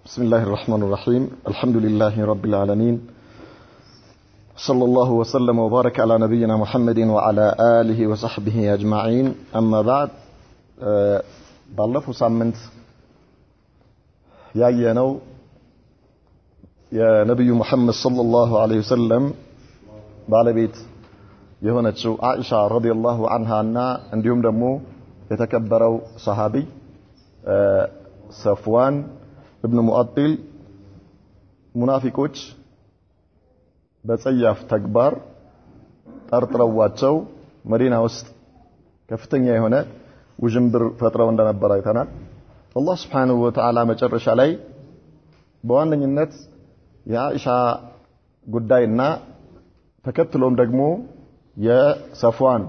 بسم الله الرحمن الرحيم الحمد لله رب العالمين صلى الله وسلم وبارك على نبينا محمد وعلى آله وصحبه أجمعين أما بعد ባለፈው ሳምንት ያየነው የነብዩ መሐመድ ሰለላሁ ዐለይሂ ወሰለም ባለቤት የሆነችው አኢሻ ረዲየላሁ ዐንሃና እንዲሁም ደግሞ የተከበረው ሰሃቢ ሰፍዋን ኢብኑ ሙአጢል ሙናፊቆች በጸያፍ ተግባር ጠርጥረዋቸው መዲና ውስጥ ከፍተኛ የሆነ ውጅንብር ፈጥረው እንደነበር አይተናል። አላህ Subhanahu Wa Ta'ala መጨረሻ ላይ በዋነኝነት የአኢሻ ጉዳይና ተከትሎም ደግሞ የሰፍዋን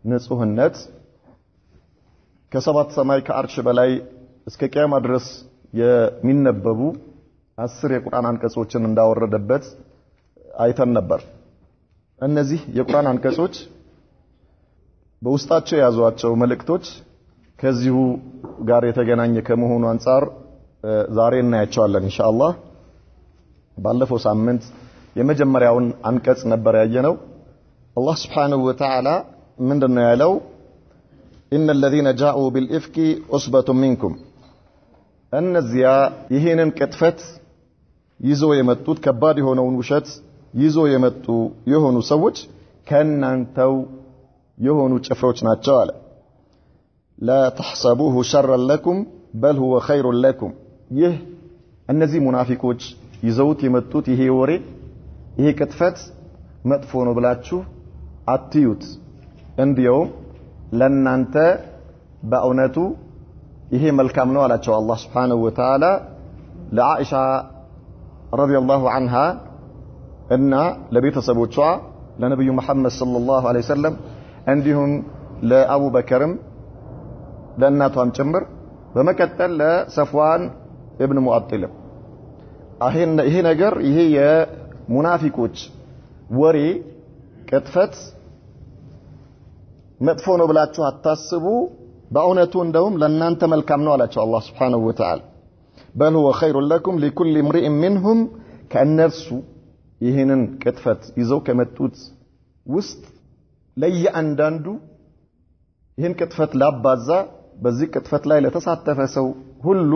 ንጹህነት ከሰባት ሰማይ ከአርሽ በላይ እስከ ቂያማ ድረስ የሚነበቡ 10 የቁርአን አንቀጾችን እንዳወረደበት አይተን ነበር። እነዚህ የቁርአን አንቀጾች በውስጣቸው ያዟቸው መልእክቶች ከዚሁ ጋር የተገናኘ ከመሆኑ አንፃር ዛሬ እናያቸዋለን ኢንሻአላህ። ባለፈው ሳምንት የመጀመሪያውን አንቀጽ ነበር ያየነው። አላህ Subhanahu Wa Ta'ala ምንድነው ያለው? إن الذين جاءوا بالإفك عصبة منكم እነዚያ ይሄንን ቅጥፈት ይዘው የመጡት ከባድ የሆነውን ውሸት ይዘው የመጡ የሆኑ ሰዎች ከናንተው የሆኑ ጭፍሮች ናቸው አለ። لا تحسبوه شرا لكم بل هو خير لكم ይህ እነዚህ ሙናፊቆች ይዘውት የመጡት ይሄ ወሬ ይሄ ቅጥፈት መጥፎ ነው ብላችሁ አትዩት፣ እንዲያውም ለናንተ በእውነቱ ይሄ መልካም ነው አላቸው አላህ Subhanahu Wa Ta'ala ለአኢሻ ረዲየላሁ ዐንሃ እና ለቤተሰቦቿ ለነብዩ መሐመድ ሰለላሁ ዐለይሂ ወሰለም እንዲሁም ለአቡ በከርም ለእናቷም ጭምር በመቀጠል ለሰፍዋን ኢብኑ ሙአጢል ይሄ ነገር ይሄ የሙናፊቆች ወሬ ቅጥፈት መጥፎ ነው ብላችሁ አታስቡ፣ በእውነቱ እንደውም ለናንተ መልካም ነው አላቸው አላህ Subhanahu Wa Ta'ala بل هو خير لكم لكل امرئ منهم ከእነርሱ ይሄንን ቅጥፈት ይዘው ከመጡት ውስጥ ለየአንዳንዱ ይሄን ቅጥፈት ላባዛ በዚህ ቅጥፈት ላይ ለተሳተፈ ሰው ሁሉ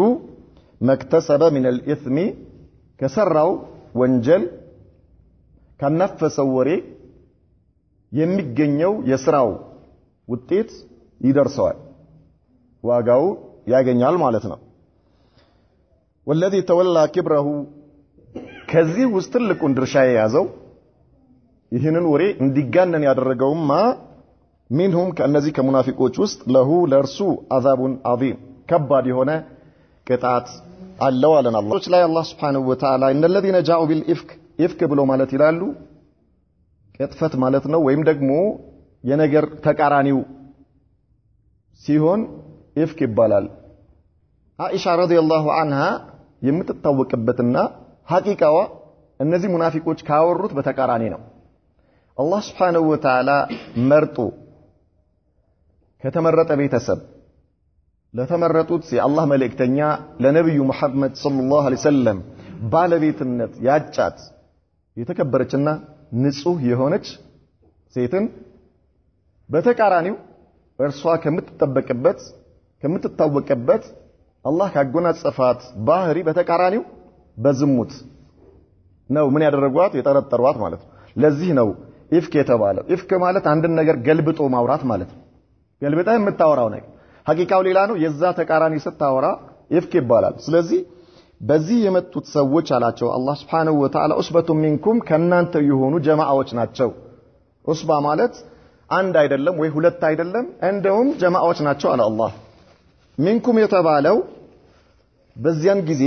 መክተሰበ من الاثم ከሰራው ወንጀል ከነፈሰው ወሬ የሚገኘው የስራው ውጤት ይደርሰዋል፣ ዋጋው ያገኛል ማለት ነው። والذي تولى كبره ከዚህ ውስጥ ትልቁን ድርሻ የያዘው ይህንን ወሬ እንዲጋነን ያደረገውማ منهم ከነዚህ ከሙናፊቆች ውስጥ ለሁ ለርሱ አዛቡን عظيم ከባድ የሆነ ቅጣት አለው አለን አላህ ላይ አላህ Subhanahu Wa Ta'ala ان الذين جاءوا بالافك ifk ብሎ ማለት ይላሉ ቅጥፈት ማለት ነው፣ ወይም ደግሞ የነገር ተቃራኒው ሲሆን ifk ይባላል። አኢሻ ረዲየላሁ ዐንሃ የምትታወቅበትና ሐቂቃዋ እነዚህ ሙናፊቆች ካወሩት በተቃራኒ ነው። አላህ Subhanahu Wa Ta'ala መርጦ ከተመረጠ ቤተሰብ ለተመረጡት የአላህ መልእክተኛ ለነብዩ መሐመድ ሰለላሁ ዐለይሂ ወሰለም ባለቤትነት ያጫት የተከበረችና ንጹህ የሆነች ሴትን በተቃራኒው እርሷ ከምትታወቅበት አላህ ካጎናጸፋት ባህሪ በተቃራኒው በዝሙት ነው ምን ያደረጓት የጠረጠሯት ማለት ነው። ለዚህ ነው ifk የተባለው። ifk ማለት አንድን ነገር ገልብጦ ማውራት ማለት ነው። ገልብጣ የምታወራው ነገር ሐቂቃው ሌላ ነው፣ የዛ ተቃራኒ ስታወራ ifk ይባላል። ስለዚህ በዚህ የመጡት ሰዎች አላቸው አላህ Subhanahu Wa Ta'ala ኡስበቱ ሚንኩም ከናንተ የሆኑ ጀማዓዎች ናቸው። ኡስባ ማለት አንድ አይደለም ወይ ሁለት አይደለም፣ እንደውም ጀማዓዎች ናቸው አለ አላህ። ሚንኩም የተባለው በዚያን ጊዜ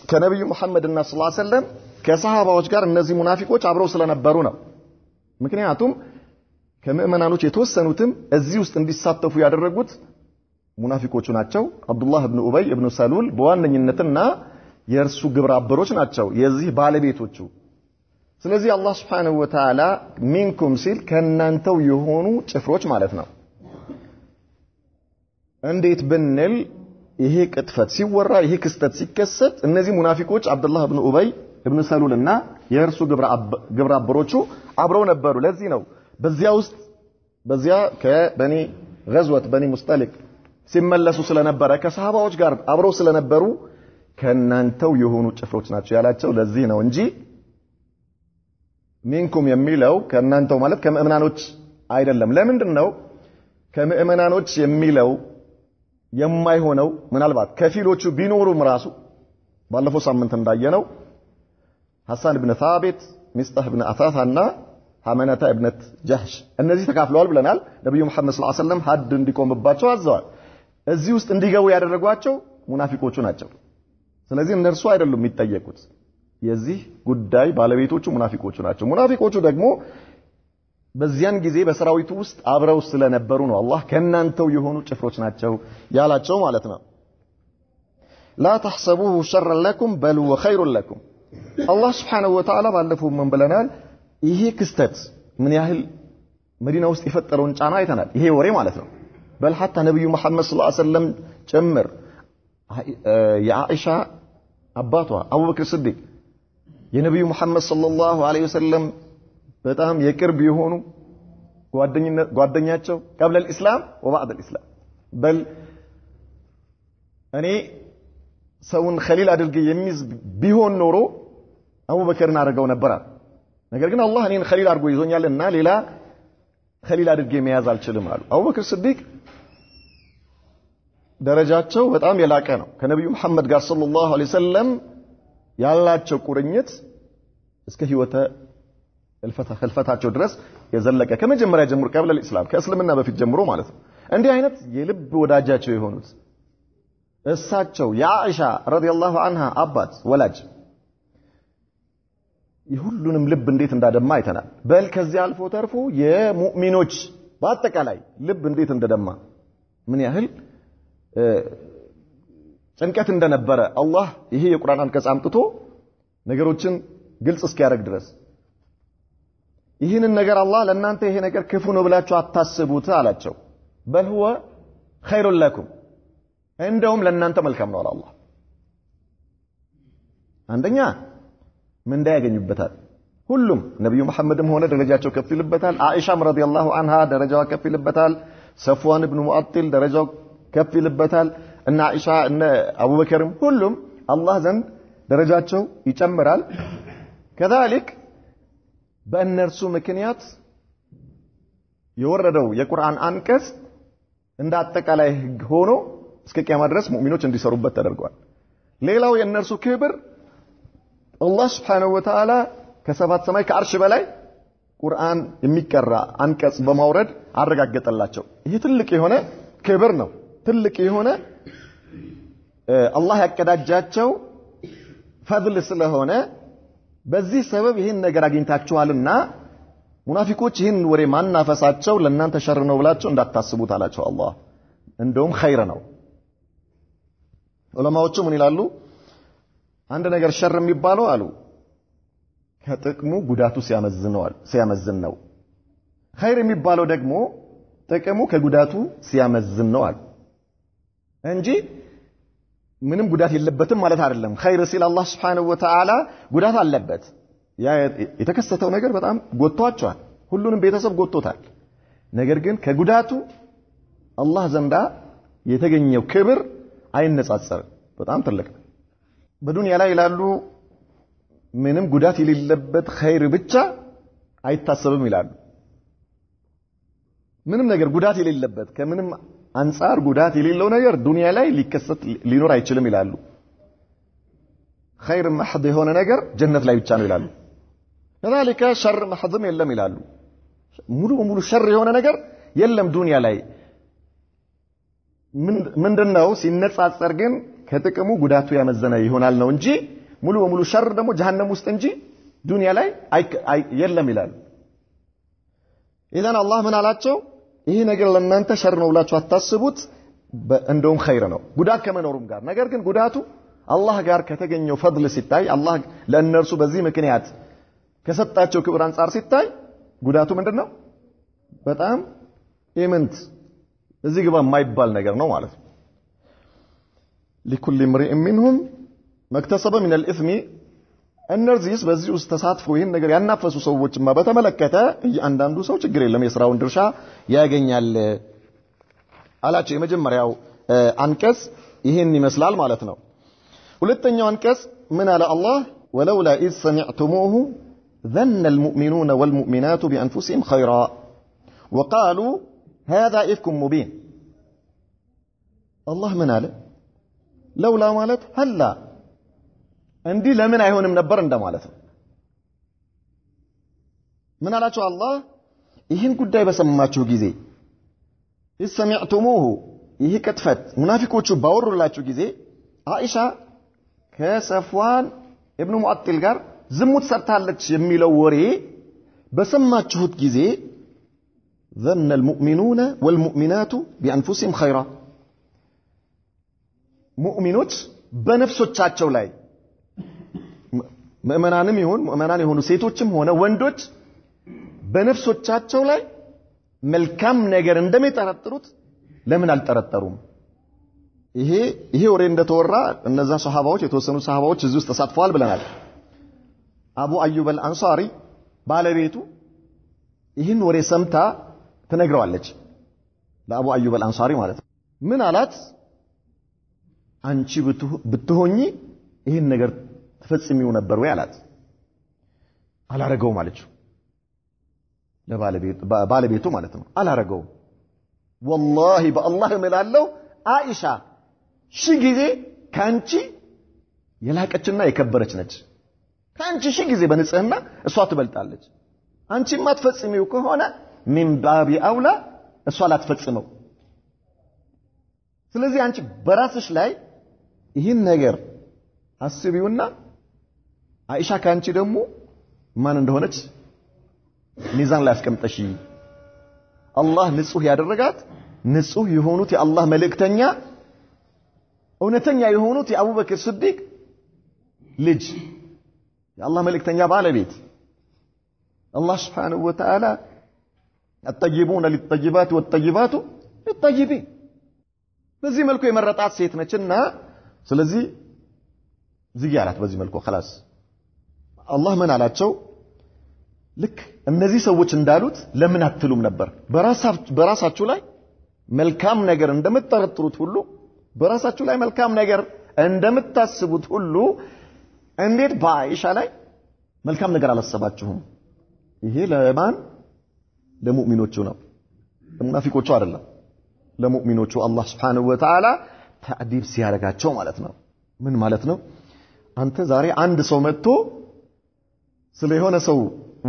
ከነብዩ መሐመድና ሰለላሁ ዐለይሂ ወሰለም ከሰሃባዎች ጋር እነዚህ ሙናፊቆች አብረው ስለነበሩ ነው። ምክንያቱም ከመእመናኖች የተወሰኑትም እዚህ ውስጥ እንዲሳተፉ ያደረጉት ሙናፊቆቹ ናቸው። አብዱላህ ኢብኑ ኡበይ ኢብኑ ሰሉል በዋነኝነትና የእርሱ ግብረ አበሮች ናቸው የዚህ ባለቤቶቹ። ስለዚህ አላህ Subhanahu Wa Ta'ala ሚንኩም ሲል ከናንተው የሆኑ ጭፍሮች ማለት ነው። እንዴት ብንል ይሄ ቅጥፈት ሲወራ ይሄ ክስተት ሲከሰት እነዚህ ሙናፊቆች አብዱላህ ኢብኑ ኡበይ ኢብኑ ሰሉልና የእርሱ ግብረ አበሮቹ አብረው ነበሩ። ለዚህ ነው በዚያ ከበኒ ገዝወት በኒ ሙስጠሊቅ ሲመለሱ ስለነበረ ከሰሃባዎች ጋር አብረው ስለነበሩ ከናንተው የሆኑ ጭፍሮች ናቸው ያላቸው ለዚህ ነው እንጂ ሚንኩም የሚለው ከናንተው ማለት ከምእመናኖች አይደለም። ለምንድን ነው ከምእመናኖች የሚለው የማይሆነው? ምናልባት ከፊሎቹ ቢኖሩም ራሱ ባለፈው ሳምንት እንዳየነው ሐሳን ኢብኑ ሳቢት፣ ሚስጣህ ኢብኑ አሳሳና ሐመናታ ኢብነት ጀህሽ እነዚህ ተካፍለዋል ብለናል። ነብዩ መሐመድ ሰለላሁ ዐለይሂ ወሰለም ሐድ እንዲቆምባቸው አዘዋል። እዚህ ውስጥ እንዲገቡ ያደረጓቸው ሙናፊቆቹ ናቸው። ስለዚህ እነርሱ አይደሉም የሚጠየቁት። የዚህ ጉዳይ ባለቤቶቹ ሙናፊቆቹ ናቸው። ሙናፊቆቹ ደግሞ በዚያን ጊዜ በሰራዊቱ ውስጥ አብረው ስለነበሩ ነው አላህ ከናንተው የሆኑ ጭፍሮች ናቸው ያላቸው ማለት ነው። ላ ተሕሰቡሁ ሸረን ለኩም በል ሁወ ኸይሩን ለኩም። አላህ ሱብሓነሁ ወተዓላ ባለፈው ምን ብለናል? ይሄ ክስተት ምን ያህል መዲና ውስጥ የፈጠረውን ጫና አይተናል። ይሄ ወሬ ማለት ነው። በል ሐታ ነብዩ መሐመድ ሰለላሁ ዐለይሂ ወሰለም ጭምር የአኢሻ አባቷ አቡበክር ስዲቅ የነብዩ መሐመድ ሰለላሁ ዐለይሂ ወሰለም በጣም የቅርብ የሆኑ ጓደኛቸው قبل الاسلام وبعد الاسلام በል እኔ ሰውን ኸሊል አድርጌ የሚይዝ ቢሆን ኖሮ አቡበከርን አድርገው ነበር። ነገር ግን አላህ እኔን ኸሊል አድርጎ ይዞኛልና ሌላ ኸሊል አድርጌ መያዝ አልችልም አሉ። አቡበክር ስዲቅ ደረጃቸው በጣም የላቀ ነው። ከነብዩ መሐመድ ጋር ሰለላሁ ዐለይሂ ወሰለም ያላቸው ቁርኝት እስከ ህይወተ ህልፈታቸው ድረስ የዘለቀ ከመጀመሪያ ጀምሮ قبل الاسلام ከእስልምና በፊት ጀምሮ ማለት ነው። እንዲህ አይነት የልብ ወዳጃቸው የሆኑት እሳቸው የአኢሻ ረዲየላሁ ዐንሃ አባት ወላጅ የሁሉንም ልብ እንዴት እንዳደማ አይተናል። በል ከዚህ አልፎ ተርፎ የሙእሚኖች በአጠቃላይ ልብ እንዴት እንደደማ ምን ያህል ጭንቀት እንደነበረ አላህ ይሄ የቁርአን አንቀጽ አምጥቶ ነገሮችን ግልጽ እስኪያደርግ ድረስ ይህንን ነገር አላህ ለእናንተ ይሄ ነገር ክፉ ነው ብላችሁ አታስቡት አላቸው። በል ሁወ ኸይሩን ለኩም እንደውም ለእናንተ መልካም ነው አላህ። አንደኛ ምንዳ ያገኙበታል። ሁሉም ነብዩ መሐመድም ሆነ ደረጃቸው ከፍ ይልበታል። አኢሻም ረዲየላሁ ዐንሃ ደረጃዋ ከፍ ይልበታል። ሰፍዋን ኢብኑ ሙአጢል ደረጃው ከፍ ይልበታል። እና አኢሻ እና አቡበከርም ሁሉም አላህ ዘንድ ደረጃቸው ይጨምራል። ከዛሊክ በእነርሱ ምክንያት የወረደው የቁርአን አንቀጽ እንደ አጠቃላይ ህግ ሆኖ እስከ ቂያማ ድረስ ሙእሚኖች እንዲሰሩበት ተደርጓል። ሌላው የእነርሱ ክብር አላህ Subhanahu Wa Ta'ala ከሰባት ሰማይ ከአርሽ በላይ ቁርአን የሚቀራ አንቀጽ በማውረድ አረጋገጠላቸው። ይሄ ትልቅ የሆነ ክብር ነው። ትልቅ የሆነ አላህ ያቀዳጃቸው ፈድል ስለሆነ በዚህ ሰበብ ይሄን ነገር አግኝታችኋልና ሙናፊቆች ይሄን ወሬ ማናፈሳቸው ለእናንተ ሸር ነው ብላችሁ እንዳታስቡት አላቸው አላህ። እንደውም ኸይር ነው። ዑለማዎቹ ምን ይላሉ? አንድ ነገር ሸር የሚባለው አሉ ከጥቅሙ ጉዳቱ ሲያመዝን ነው። ኸይር የሚባለው ደግሞ ጥቅሙ ከጉዳቱ ሲያመዝን ነው አሉ እንጂ ምንም ጉዳት የለበትም ማለት አይደለም። ኸይር ሲል አላህ Subhanahu Wa Ta'ala ጉዳት አለበት። ያ የተከሰተው ነገር በጣም ጎቷቸዋል። ሁሉንም ቤተሰብ ጎቶታል። ነገር ግን ከጉዳቱ አላህ ዘንዳ የተገኘው ክብር አይነጻጸርም። በጣም ትልቅ ነው። በዱንያ ላይ ይላሉ ምንም ጉዳት የሌለበት ኸይር ብቻ አይታሰብም ይላሉ። ምንም ነገር ጉዳት የሌለበት ከምንም አንፃር ጉዳት የሌለው ነገር ዱንያ ላይ ሊከሰት ሊኖር አይችልም ይላሉ። ኸይር መሐድ የሆነ ነገር ጀነት ላይ ብቻ ነው ይላሉ። ከዛሊከ ሸር መሐድም የለም ይላሉ። ሙሉ በሙሉ ሸር የሆነ ነገር የለም ዱንያ ላይ። ምንድነው ሲነጻጸር ግን ከጥቅሙ ጉዳቱ ያመዘነ ይሆናል ነው እንጂ ሙሉ በሙሉ ሸር ደግሞ ጀሃነም ውስጥ እንጂ ዱንያ ላይ የለም ይላሉ። ኢዘን አላህ ምን አላቸው? ይሄ ነገር ለእናንተ ሸር ነው ብላችሁ አታስቡት፣ እንደውም ኸይር ነው ጉዳት ከመኖሩም ጋር። ነገር ግን ጉዳቱ አላህ ጋር ከተገኘው ፈድል ሲታይ አላህ ለእነርሱ በዚህ ምክንያት ከሰጣቸው ክብር አንፃር ሲታይ ጉዳቱ ምንድነው? በጣም ኢምንት እዚህ ግባ የማይባል ነገር ነው ማለት ነው። لكل امرئ منهم ما اكتسب من الإثم እነርዚህስ በዚህ ውስጥ ተሳትፎ ይህን ነገር ያናፈሱ ሰዎችማ በተመለከተ እያንዳንዱ ሰው ችግር የለም የሥራውን ድርሻ ያገኛል አላቸው። የመጀመሪያው አንቀጽ ይህን ይመስላል ማለት ነው። ሁለተኛው አንቀጽ ምን አለ አላህ ولولا إذ سمعتموه ظن المؤمنون والمؤمنات بأنفسهم خيرا وقالوا هذا إفك مبين الله من አለ لولا ማለት هلا እንዲህ ለምን አይሆንም ነበር እንደማለት ነው። ምን አላችሁ አላህ ይህን ጉዳይ በሰማችሁ ጊዜ ይሰሚዕቱሙሁ ይህ ቅጥፈት ሙናፊቆቹ ባወሩላችሁ ጊዜ አይሻ ከሰፍዋን ኢብኑ ሙአጥል ጋር ዝሙት ሰርታለች የሚለው ወሬ በሰማችሁት ጊዜ ظن المؤمنون والمؤمنات بأنفسهم خيرا ሙእሚኖች በነፍሶቻቸው ላይ ምእመናንም ይሁን ምእመናን የሆኑ ሴቶችም ሆነ ወንዶች በነፍሶቻቸው ላይ መልካም ነገር እንደሚጠረጥሩት ለምን አልጠረጠሩም? ይሄ ወሬ እንደተወራ እነዛ ሱሐባዎች የተወሰኑ ሱሐባዎች እዚህ ውስጥ ተሳትፈዋል ብለናል። አቡ አዩብ አልአንሳሪ ባለቤቱ ይህን ወሬ ሰምታ ትነግረዋለች ለአቡ አዩብ አልአንሳሪ ማለት ነው። ምን አላት? አንቺ ብትሆኚ ይህን ነገር ተፈጽሚው ነበር ወይ አላት። አላረገውም አለችው። ለባለቤቱ ማለት ነው። አላረገውም ወላሂ በአላህ እምላለሁ አይሻ ሺህ ጊዜ ካንቺ የላቀችና የከበረች ነች። ካንቺ ሺህ ጊዜ በንጽህና እሷ ትበልጣለች። አንቺ ማትፈጽሚው ከሆነ ሚን ባቢ አውላ እሷ ላትፈጽመው። ስለዚህ አንቺ በራስሽ ላይ ይህን ነገር አስቢውና አይሻ ካንቺ ደግሞ ማን እንደሆነች ሚዛን ላይ አስቀምጠሽ አላህ ንጹህ ያደረጋት ንጹህ የሆኑት የአላህ መልእክተኛ እውነተኛ የሆኑት የአቡበክር ስዲቅ ልጅ የአላህ መልእክተኛ ባለቤት አላህ Subhanahu Wa Ta'ala الطيبون للطيبات والطيبات للطيبين በዚህ መልኩ የመረጣት ሴት ነችና ስለዚህ ዝጊያላት በዚህ መልኩ خلاص አላህ ምን አላቸው ልክ እነዚህ ሰዎች እንዳሉት ለምን አትሉም ነበር በራሳችሁ ላይ መልካም ነገር እንደምትጠረጥሩት ሁሉ በራሳችሁ ላይ መልካም ነገር እንደምታስቡት ሁሉ እንዴት በአይሻ ላይ መልካም ነገር አላሰባችሁም? ይሄ ለማን ለሙእሚኖቹ ነው ለሙናፊቆቹ አይደለም ለሙእሚኖቹ አላህ Subhanahu Wa Ta'ala ተዕዲብ ሲያረጋቸው ማለት ነው። ምን ማለት ነው? አንተ ዛሬ አንድ ሰው መጥቶ ስለሆነ ሰው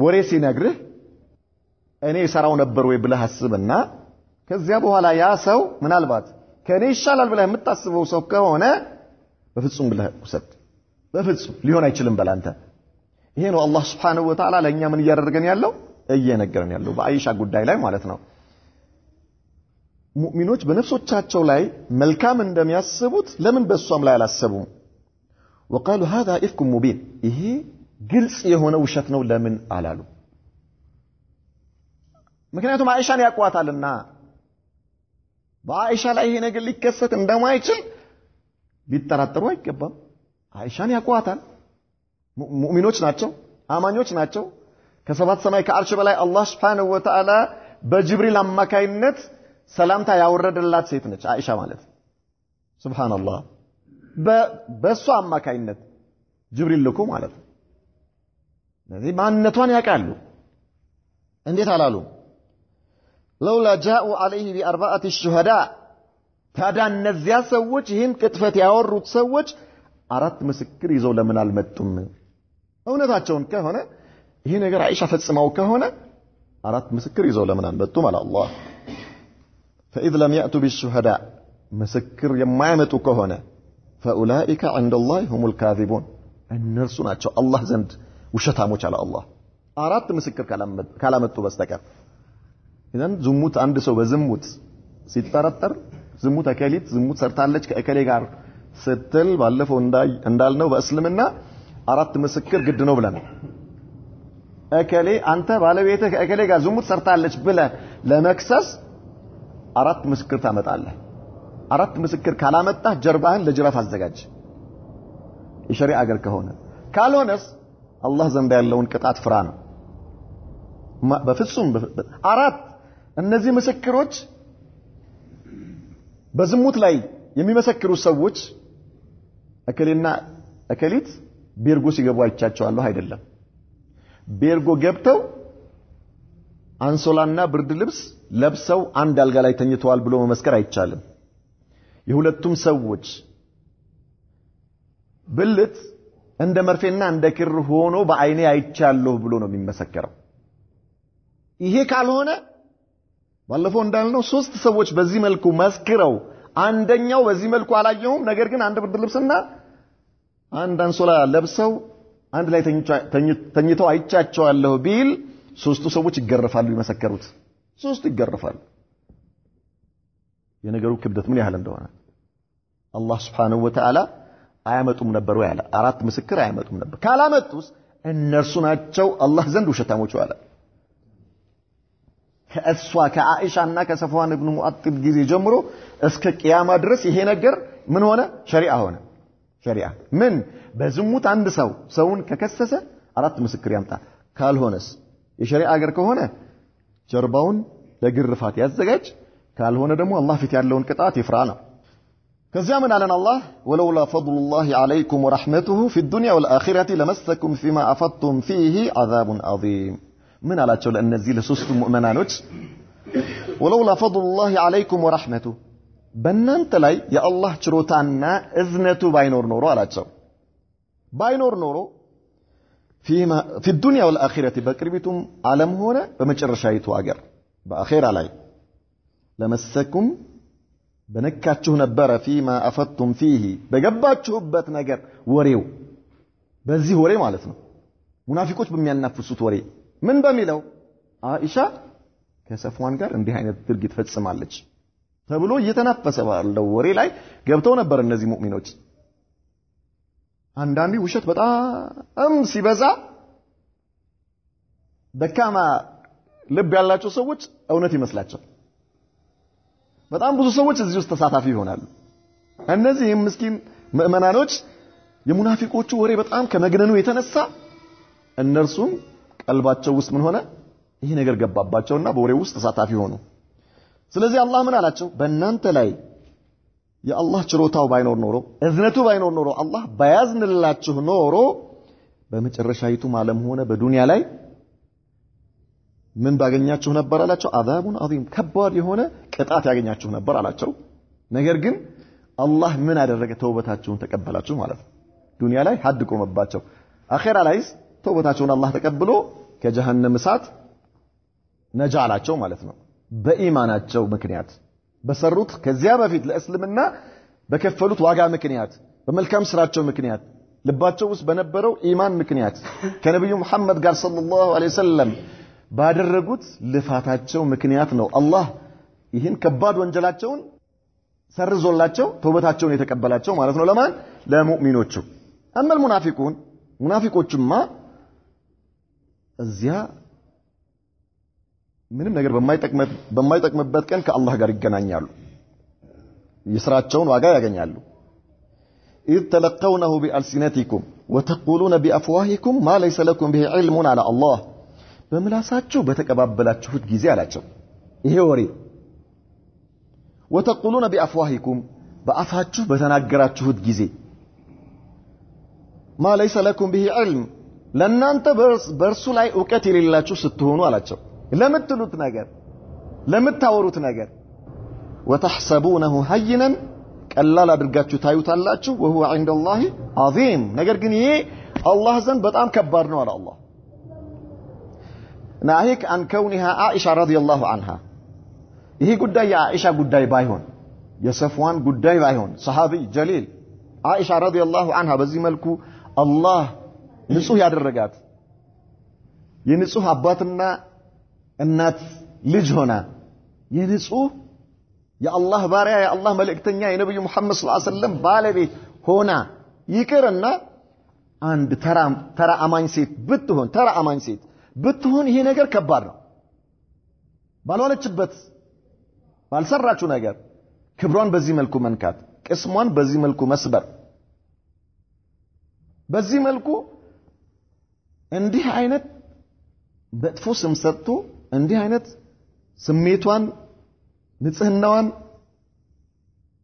ወሬ ሲነግርህ እኔ ሰራው ነበር ወይ ብለህ አስብና ከዚያ በኋላ ያ ሰው ምናልባት ከኔ ይሻላል ብለህ የምታስበው ሰው ከሆነ በፍጹም ብለህ ውሰድ። በፍጹም ሊሆን አይችልም በላንተ። ይሄ ነው አላህ Subhanahu Wa Ta'ala ለኛ ምን እያደረገን ያለው እየነገረን ያለው በአይሻ ጉዳይ ላይ ማለት ነው። ሙእሚኖች በነፍሶቻቸው ላይ መልካም እንደሚያስቡት ለምን በሷም ላይ አላሰቡም? وقالوا هذا إفك مبين ይሄ ግልጽ የሆነ ውሸት ነው ለምን አላሉ? ምክንያቱም አይሻን ያቋታልና በአይሻ ላይ ይሄ ነገር ሊከሰት እንደማይችል ሊጠራጠሩ አይገባም። አይሻን ያቋታል። ሙእሚኖች ናቸው፣ አማኞች ናቸው። ከሰባት ሰማይ ከአርሽ በላይ አላህ Subhanahu Wa Ta'ala በጅብሪል አማካይነት ሰላምታ ያወረደላት ሴት ነች አይሻ ማለት ሱብሃንአላህ። በሷ አማካይነት ጅብሪል ልኮ ማለት ነው። ስለዚህ ማንነቷን ያውቃሉ። እንዴት አላሉ? لولا جاءوا عليه بأربعة الشهداء ታዲያ እነዚያ ሰዎች ይህን ቅጥፈት ያወሩት ሰዎች አራት ምስክር ይዘው ለምን አልመጡም? እውነታቸውን ከሆነ ይሄ ነገር አይሻ ፈጽመው ከሆነ አራት ምስክር ይዘው ለምን አልመጡም አለ አላህ። فإذ لم يأتوا بالشهداء ምስክር የማያመጡ ከሆነ فأولئك عند الله هم الكاذبون እነርሱ ናቸው አላህ ዘንድ ውሸታሞች አለ አላህ። አራት ምስክር ካላመጡ በስተቀር ኢዘን ዝሙት አንድ ሰው በዝሙት ሲጠረጠር ዝሙት አከሊት ዝሙት ሰርታለች ከእከሌ ጋር ስትል ባለፈው እንዳልነው በእስልምና አራት ምስክር ግድ ነው ብለናል። እከሌ አንተ ባለቤትህ ከእከሌ ጋር ዝሙት ሰርታለች ብለህ ለመክሰስ አራት ምስክር ታመጣለህ። አራት ምስክር ካላመጣ ጀርባህን ለጅራፍ አዘጋጅ የሸሪዓ አገር ከሆነ ካልሆነስ አላህ ዘንድ ያለውን ቅጣት ፍራ ነው በፍጹም አራት እነዚህ ምስክሮች በዝሙት ላይ የሚመሰክሩ ሰዎች አከሌና አከሊት ቤርጎ ሲገቡ አይቻቸዋለሁ አይደለም ቤርጎ ገብተው አንሶላና ብርድ ልብስ ለብሰው አንድ አልጋ ላይ ተኝተዋል ብሎ መመስከር አይቻልም የሁለቱም ሰዎች ብልት እንደ መርፌና እንደ ክር ሆኖ በአይኔ አይቻለሁ ብሎ ነው የሚመሰከረው ይሄ ካልሆነ ባለፈው እንዳልነው ሶስት ሰዎች በዚህ መልኩ መስክረው አንደኛው በዚህ መልኩ አላየውም ነገር ግን አንድ ብርድ ልብስና አንድ አንሶላ ለብሰው አንድ ላይ ተኝተው አይቻቸዋለሁ ቢል ሶስቱ ሰዎች ይገረፋሉ ይመሰከሩት ሶስቱ ይገረፋሉ የነገሩ ክብደት ምን ያህል እንደሆነ አላህ Subhanahu Wa Ta'ala አያመጡም ነበር ያለ አራት ምስክር አያመጡም ነበር ካላመጡስ እነርሱ ናቸው አላህ ዘንድ ውሸታሞች አለ ከእሷ ከአኢሻና ከሰፍዋን ኢብኑ ሙአጥል ጊዜ ጀምሮ እስከ ቂያማ ድረስ ይሄ ነገር ምን ሆነ ሸሪዓ ሆነ ሸሪዓ ምን በዝሙት አንድ ሰውን ከከሰሰ አራት ምስክር ያምጣ ካልሆነስ የሸሪዓ አገር ከሆነ ጀርባውን ለግርፋት ያዘጋጅ ካልሆነ ደግሞ አላህ ፊት ያለውን ቅጣት ይፍራ ነው ከዚያ ምን አለን አላህ ወለውላ ፈድሉላሂ ዐለይኩም ወረሕመቱሁ ፊ ዱንያ ወልአኺረቲ ለመሰኩም ፊማ አፈድቱም ፊሂ ዐዛቡን ዐዚም ምን አላቸው ለእነዚህ ለሶስቱ ሙእመናኖች ወለውላ ፈድሉላሂ ዐለይኩም ወረሕመቱሁ በእናንተ ላይ የአላህ ችሮታና እዝነቱ ባይኖር ኖሮ አላቸው ባይኖር ኖሮ في الدنيا والآخرة بقربتم عالم هنا بمجرشايت واجر بآخرة لاي لمسكم بنكاتشو نبرة فيما أفدتم فيه بجباتشو بتنجر وريو بزي وري مالتنا منافقوش بميان نفسوت وري من بميلو عائشة كسفوان قال اندي هاي تلقي تفتس مالج تبلو يتنفس لو وري لاي جبتو نبر النزي مؤمنوش አንዳንዴ ውሸት በጣም ሲበዛ ደካማ ልብ ያላቸው ሰዎች እውነት ይመስላቸው በጣም ብዙ ሰዎች እዚህ ውስጥ ተሳታፊ ይሆናሉ እነዚህ ምስኪን ምእመናኖች የሙናፊቆቹ ወሬ በጣም ከመግነኑ የተነሳ እነርሱም ቀልባቸው ውስጥ ምን ሆነ ይሄ ነገር ገባባቸውና በወሬው ውስጥ ተሳታፊ ሆኑ ስለዚህ አላህ ምን አላቸው በእናንተ ላይ የአላህ ችሮታው ባይኖር ኖሮ እዝነቱ ባይኖር ኖሮ አላህ ባያዝንላችሁ ኖሮ በመጨረሻይቱ ዓለም ሆነ በዱንያ ላይ ምን ባገኛችሁ ነበር አላቸው አዛቡን አዚም ከባድ የሆነ ቅጣት ያገኛችሁ ነበር አላቸው ነገር ግን አላህ ምን አደረገ ተውበታችሁን ተቀበላችሁ ማለት ነው ዱንያ ላይ ሐድ ቆመባቸው አኺራ ላይስ ተውበታቸውን አላህ ተቀብሎ ከጀሃነም እሳት ነጃ አላቸው ማለት ነው በኢማናቸው ምክንያት በሰሩት ከዚያ በፊት ለእስልምና በከፈሉት ዋጋ ምክንያት በመልካም ስራቸው ምክንያት ልባቸው ውስጥ በነበረው ኢማን ምክንያት ከነብዩ መሐመድ ጋር ሰለላሁ ዐለይሂ ወሰለም ባደረጉት ልፋታቸው ምክንያት ነው አላህ ይህን ከባድ ወንጀላቸውን ሰርዞላቸው ተውበታቸውን የተቀበላቸው ማለት ነው ለማን ለሙእሚኖቹ አመል ሙናፊቆቹማ እዚያ ምንም ነገር በማይጠቅምበት ቀን ከአላህ ጋር ይገናኛሉ የሥራቸውን ዋጋ ያገኛሉ إذ تلقونه بألسنتكم وتقولون بأفواهكم ما ليس لكم به علم على الله በምላሳችሁ በተቀባበላችሁት ጊዜ አላቸው ይሄ ወሬ وتقولون بأفواهكم በአፋችሁ በተናገራችሁት ጊዜ ما ليس لكم به علم ለእናንተ በእርሱ ላይ ዕውቀት የሌላችሁ ስትሆኑ አላቸው ለምትሉት ነገር ለምታወሩት ነገር وتحسبونه هينا ቀላል አድርጋችሁ ታዩታላችሁ وهو عند الله عظيم ነገር ግን ይሄ አላህ ዘንድ በጣም ከባድ ነው አለ አላህ ናሂክ عن كونها عائشة رضي الله عنها ይሄ ጉዳይ የአኢሻ ጉዳይ ባይሆን የሰፍዋን ጉዳይ ባይሆን ሰሃቢ ጀሊል عائشة رضي الله عنها በዚህ መልኩ አላህ ንጹህ ያደረጋት የንጹህ አባትና እናት ልጅ ሆና የንጹህ የአላህ ባሪያ የአላህ መልእክተኛ የነብዩ መሐመድ ሰለላሁ ዐለይሂ ወሰለም ባለቤት ሆና ይቅርና አንድ ተራ አማኝ ሴት ብትሆን ይሄ ነገር ከባድ ነው ባልሆነችበት ባልሰራችው ነገር ክብሯን በዚህ መልኩ መንካት፣ ቅስሟን በዚህ መልኩ መስበር፣ በዚህ መልኩ እንዲህ አይነት በጥፎ ስም ሰጥቶ እንዲህ አይነት ስሜቷን ንጽህናዋን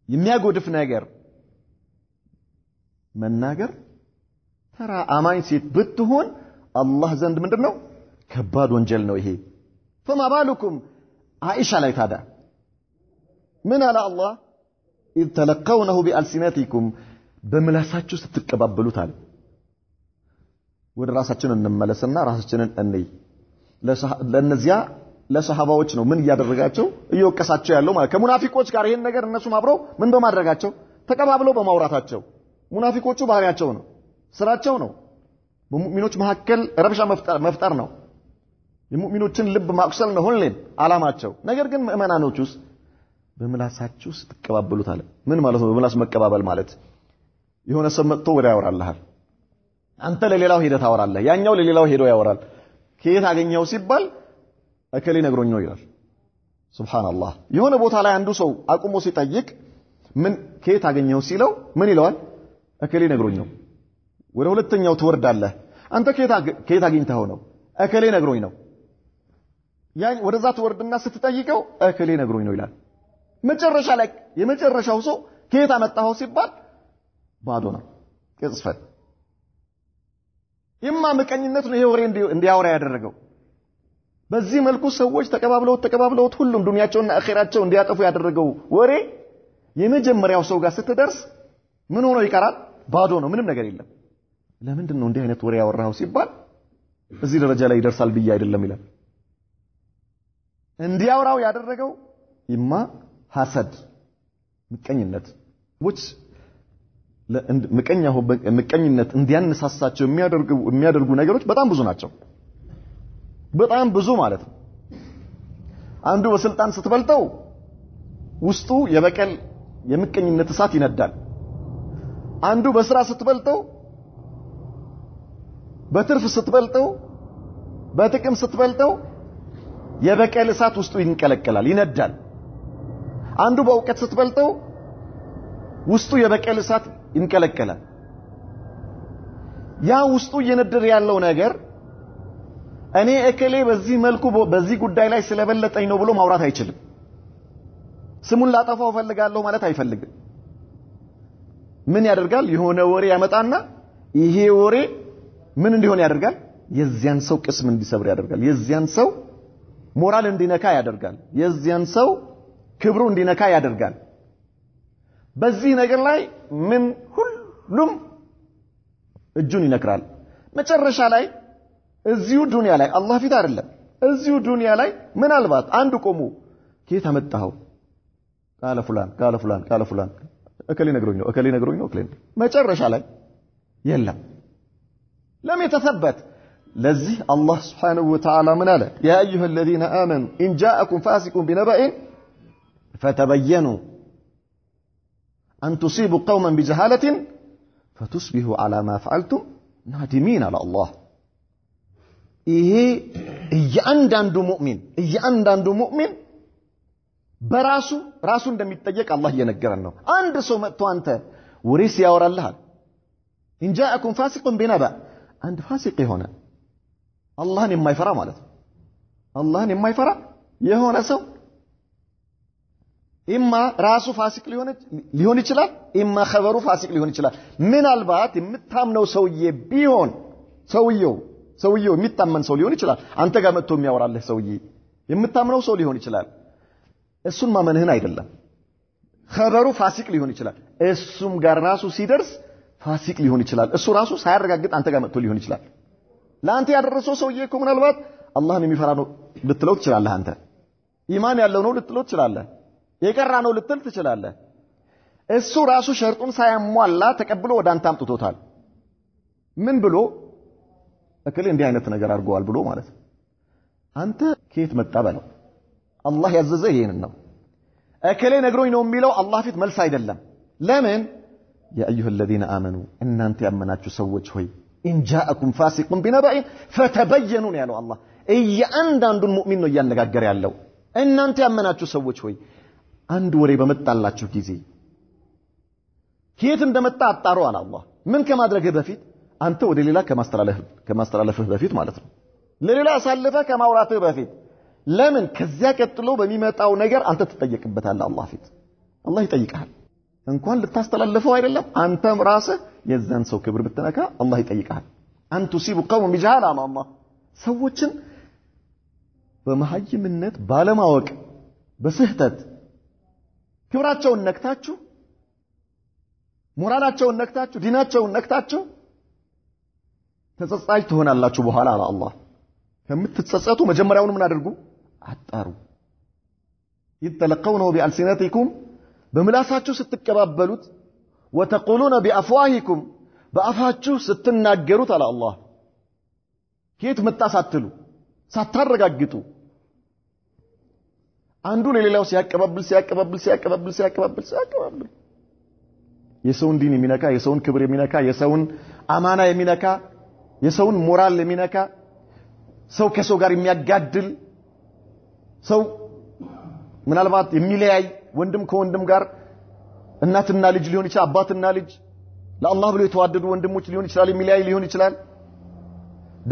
የሚያጎድፍ ነገር መናገር ተራ አማኝ ሴት ብትሆን አላህ ዘንድ ምንድነው ከባድ ወንጀል ነው ይሄ። فما بالكم عائشة ላይ ታዲያ ምን አለ አላህ إذ تلقونه بألسنتكم በምላሳችሁ ስትቀባበሉት አለ። ወደ ራሳችን እንመለስና ራሳችንን እንይ። ለነዚያ ለሰሃባዎች ነው ምን ያደረጋቸው እየወቀሳቸው ያለው ማለት ከሙናፊቆች ጋር ይሄን ነገር እነሱም አብረው ምን በማድረጋቸው ተቀባብለው በማውራታቸው። ሙናፊቆቹ ባህሪያቸው ነው፣ ስራቸው ነው። በሙእሚኖች መካከል ረብሻ መፍጠር ነው። የሙእሚኖችን ልብ ማቁሰል ነው ሁሌም አላማቸው። ነገር ግን ምእመናኖቹስ በምላሳቸው ስትቀባበሉት አለ። ምን ማለት ነው በምላስ መቀባበል ማለት? የሆነ ሰው መጥቶ ወደ ያወራልሃል፣ አንተ ለሌላው ሄደህ ታወራለህ፣ ያኛው ለሌላው ሄዶ ያወራል። ከየት አገኘው ሲባል እከሌ ነግሮኝ ነው ይላል። ሱብሃንአላህ። የሆነ ቦታ ላይ አንዱ ሰው አቁሞ ሲጠይቅ ምን ከየት አገኘው ሲለው ምን ይለዋል? እከሌ ነግሮኝ ነው። ወደ ሁለተኛው ትወርዳለህ፣ አንተ ከየት አግኝተኸው ነው? እከሌ ነግሮኝ ነው። ያን ወደዛ ትወርድና ስትጠይቀው እከሌ ነግሮኝ ነው ይላል። መጨረሻ ላይ የመጨረሻው ሰው ከየት አመጣኸው ሲባል ባዶ ነው፣ ቅጽፈት። ምቀኝነት ነው ይሄ ወሬ እንዲያወራ ያደረገው። በዚህ መልኩ ሰዎች ተቀባብለውት ሁሉም ዱንያቸውና አኺራቸው እንዲያጠፉ ያደረገው ወሬ የመጀመሪያው ሰው ጋር ስትደርስ ምን ሆኖ ይቀራል? ባዶ ነው፣ ምንም ነገር የለም። ለምንድን ነው እንዲህ አይነት ወሬ ያወራው ሲባል እዚህ ደረጃ ላይ ይደርሳል ብዬ አይደለም ይላል። እንዲያወራው ያደረገው ኢማ ሐሰድ ምቀኝነት which ምቀኝነት እንዲያነሳሳቸው የሚያደርጉ ነገሮች በጣም ብዙ ናቸው። በጣም ብዙ ማለት ነው። አንዱ በስልጣን ስትበልጠው ውስጡ የበቀል የምቀኝነት እሳት ይነዳል። አንዱ በስራ ስትበልጠው፣ በትርፍ ስትበልጠው፣ በጥቅም ስትበልጠው የበቀል እሳት ውስጡ ይንቀለቀላል፣ ይነዳል። አንዱ በእውቀት ስትበልጠው ውስጡ የበቀል እሳት ይንቀለቀላል። ያ ውስጡ እየነደረ ያለው ነገር እኔ እከሌ በዚህ መልኩ በዚህ ጉዳይ ላይ ስለበለጠኝ ነው ብሎ ማውራት አይችልም። ስሙን ላጠፋው ፈልጋለሁ ማለት አይፈልግም። ምን ያደርጋል? የሆነ ወሬ ያመጣና ይሄ ወሬ ምን እንዲሆን ያደርጋል? የዚያን ሰው ቅስም እንዲሰብር ያደርጋል። የዚያን ሰው ሞራል እንዲነካ ያደርጋል። የዚያን ሰው ክብሩ እንዲነካ ያደርጋል። በዚህ ነገር ላይ ምን ሁሉም እጁን ይነክራል። መጨረሻ ላይ እዚሁ ዱንያ ላይ አላህ ፊት አይደለም፣ እዚሁ ዱንያ ላይ ምናልባት አንድ ቆሞ ከየት አመጣኸው? ቃለ ፉላን እከሌ ነግሮኝ ነው። መጨረሻ ላይ የለም። ለም የተሰበት። ለዚህ አላህ Subhanahu Wa Ta'ala ምን አለ? ያ አዩሃ الذين آمنوا إن جاءكم فاسق بنبأ فتبينوا أن تصيبوا قوما بجهالة فتصبحوا على ما فعلتم نادمين على الله. ይሄ እያንዳንዱ ሙእሚን በራሱ እንደሚጠየቅ አላህ እየነገረን ነው። አንድ ሰው መጥቶ አንተ ወሬስ ያወራልሃል። إن جاءكم فاسق بنبأ አንድ ፋሲቅ የሆነ አላህን የማይፈራ ማለት ነው። አላህን የማይፈራ የሆነ ሰው ኢማ ራሱ ፋሲቅ ሊሆን ይችላል፣ ኢማ ኸበሩ ፋሲቅ ሊሆን ይችላል። ምናልባት የምታምነው ሰውዬ ቢሆን ሰውየው የሚታመን ሰው ሊሆን ይችላል። አንተ ጋር መጥቶ የሚያወራልህ ሰውዬ የምታምነው ሰው ሊሆን ይችላል። እሱን ማመንህን አይደለም። ኸበሩ ፋሲቅ ሊሆን ይችላል። እሱም ጋር ራሱ ሲደርስ ፋሲቅ ሊሆን ይችላል። እሱ ራሱ ሳያረጋግጥ አንተ ጋር መጥቶ ሊሆን ይችላል። ለአንተ ያደረሰው ሰውዬ እኮ ምናልባት አላህን የሚፈራ ነው ልትለው ትችላለህ። አንተ ኢማን ያለው ነው ልትለው ትችላለህ። የቀራ ነው ልትል ትችላለህ። እሱ ራሱ ሸርጡን ሳያሟላ ተቀብሎ ወደ አንተ አምጥቶታል። ምን ብሎ እከሌ እንዲህ አይነት ነገር አድርገዋል ብሎ ማለት ነው። አንተ ከየት መጣ በለው። አላህ ያዘዘ ይሄንን ነው። እከሌ ነግሮኝ ነው የሚለው አላህ ፊት መልስ አይደለም። ለምን? ያ አዩሃ الذين آمنوا እናንተ ያመናችሁ ሰዎች ሆይ إن جاءكم فاسق بنبأ فتبينوا ያለው አላህ እያንዳንዱን ሙእሚን ነው እያነጋገረ ያለው። እናንተ ያመናችሁ ሰዎች ሆይ አንድ ወሬ በመጣላችሁ ጊዜ ከየት እንደመጣ አጣሩ አለ አላህ። ምን ከማድረግህ በፊት አንተ ወደ ሌላ ከማስተላለፍህ በፊት ማለት ነው። ለሌላ አሳልፈህ ከማውራትህ በፊት ለምን ከዚያ ቀጥሎ በሚመጣው ነገር አንተ ትጠየቅበታለህ አላህ ፊት። አላህ ይጠይቅሃል። እንኳን ልታስተላልፈው አይደለም አንተም ራስህ የዛን ሰው ክብር ብትነካ አላህ ይጠይቅሃል። አንተ ሲቡ ቀውም ቢጃሃላ አላህ ሰዎችን በመሐይምነት ባለማወቅ በስህተት ክብራቸውን ነክታችሁ ሞራላቸውን ነክታችሁ ዲናቸውን ነክታችሁ ተጸጻይ ትሆናላችሁ በኋላ አለ አላህ። ከምትጸጸቱ መጀመሪያውን ምን አድርጉ? አጣሩ። ይተለቀውነው ቢአልሲነቲኩም በምላሳችሁ ስትቀባበሉት ወተቁሉነ ቢአፍዋሂኩም በአፋችሁ ስትናገሩት አለ አላህ። ከየት መጣ ሳትሉ ሳታረጋግጡ አንዱ ለሌላው ሲያቀባብል የሰውን ዲን የሚነካ የሰውን ክብር የሚነካ የሰውን አማና የሚነካ የሰውን ሞራል የሚነካ ሰው ከሰው ጋር የሚያጋድል ሰው ምናልባት የሚለያይ ወንድም ከወንድም ጋር እናትና ልጅ ሊሆን ይችላል አባትና ልጅ ለአላህ ብሎ የተዋደዱ ወንድሞች ሊሆን ይችላል የሚለያይ ሊሆን ይችላል